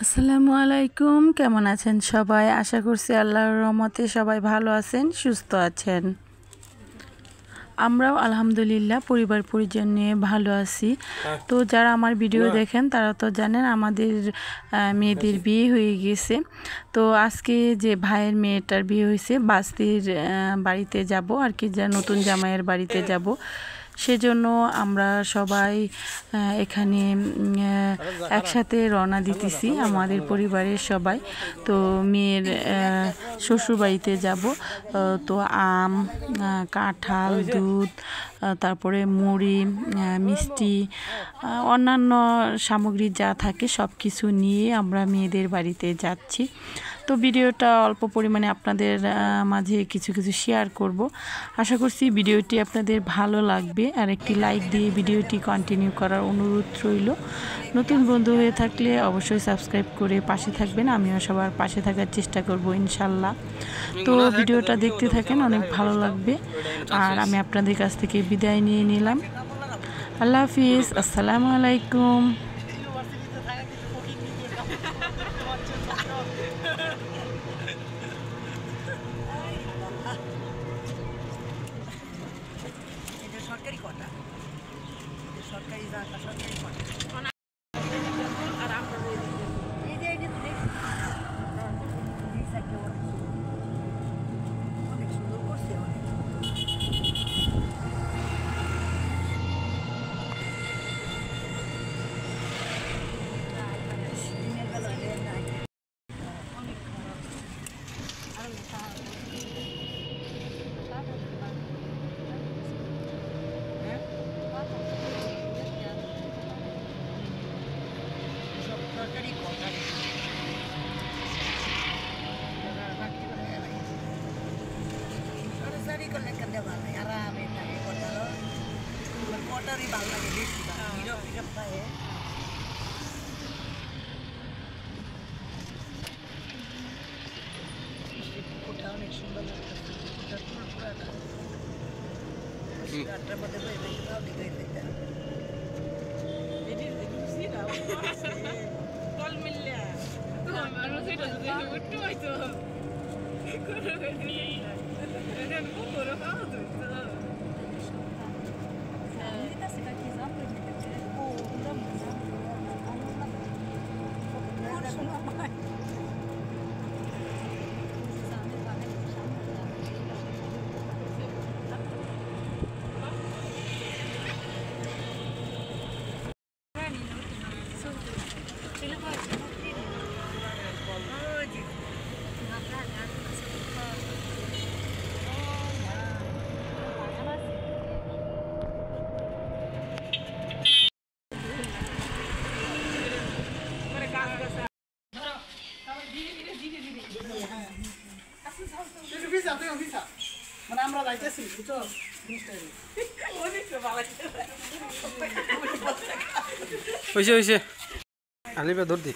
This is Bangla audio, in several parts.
আসসালামু আলাইকুম, কেমন আছেন সবাই? আশা করছি আল্লাহর রহমতে সবাই ভালো আছেন, সুস্থ আছেন। আমরাও আলহামদুলিল্লাহ পরিবার পরিজন নিয়ে ভালো আছি। তো যারা আমার ভিডিও দেখেন তারা তো জানেন আমাদের মেয়েদের বিয়ে হয়ে গেছে। তো আজকে যে ভাইয়ের মেয়েটার বিয়ে হয়েছে বাস্তির বাড়িতে যাব আর কি, যা নতুন জামাইয়ের বাড়িতে যাব। সেজন্য আমরা সবাই এখানে একসাথে রওনা দিতেছি, আমাদের পরিবারের সবাই। তো মেয়ের শ্বশুর বাড়িতে যাব। তো আম, কাঁঠাল, দুধ, তারপরে মুড়ি, মিষ্টি, অন্যান্য সামগ্রী যা থাকে সব কিছু নিয়ে আমরা মেয়েদের বাড়িতে যাচ্ছি। তো ভিডিওটা অল্প পরিমাণে আপনাদের মাঝে কিছু কিছু শেয়ার করব। আশা করছি ভিডিওটি আপনাদের ভালো লাগবে, আর একটি লাইক দিয়ে ভিডিওটি কন্টিনিউ করার অনুরোধ রইল। নতুন বন্ধু হয়ে থাকলে অবশ্যই সাবস্ক্রাইব করে পাশে থাকবেন, আমিও সবার পাশে থাকার চেষ্টা করব ইনশাল্লাহ। তো ভিডিওটা দেখতে থাকেন, অনেক ভালো লাগবে। আর আমি আপনাদের কাছ থেকে বিদায় নিয়ে নিলাম। আল্লাহ হাফিজ, আসসালামু আলাইকুম। সরকারি কোটা, সরকারি সরকারি কোটা। অনেক সুন্দর করছে, অনেক দিনের বেলা নাই। সরকারি কোটা সরকারি করলে কেন ভালো লাগে, আরামে থাকে কোটারও, কোটারই ভালো লাগে বেশি। হিরপ হিরপ খায় কোটা, অনেক সুন্দর লাগতেছে। কোটা পুরাটা রাতটার মধ্যে বই বেশি ভালো দিকে হইতে মানে আমরা যাইতেছি বুঝছো হয়েছে হয়েছে আলিবা ধর দি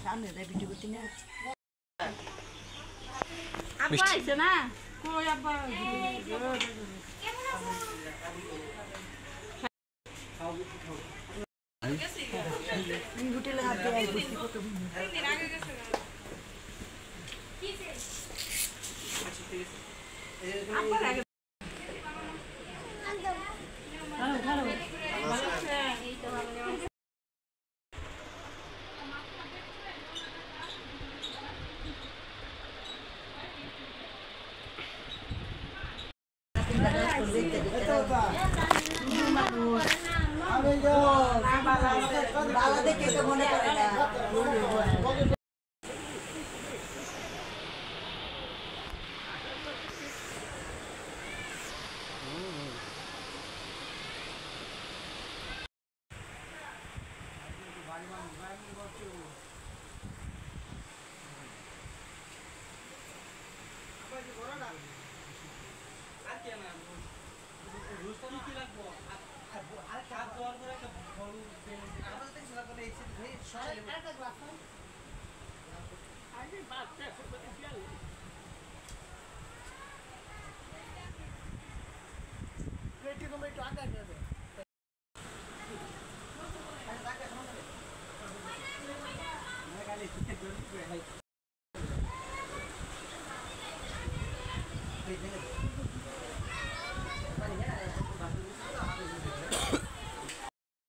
সামনে যাই ভিডিও করতে না। আব্বা আইছে না? কই আব্বা? হোটেলে হাত দিয়ে বসে কত বালা দেখে তো মনে করে না।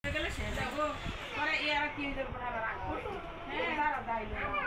গেলে সে দেখো পরে এরা কি রাখবো হ্যাঁ দাঁড়া দাঁড়িয়ে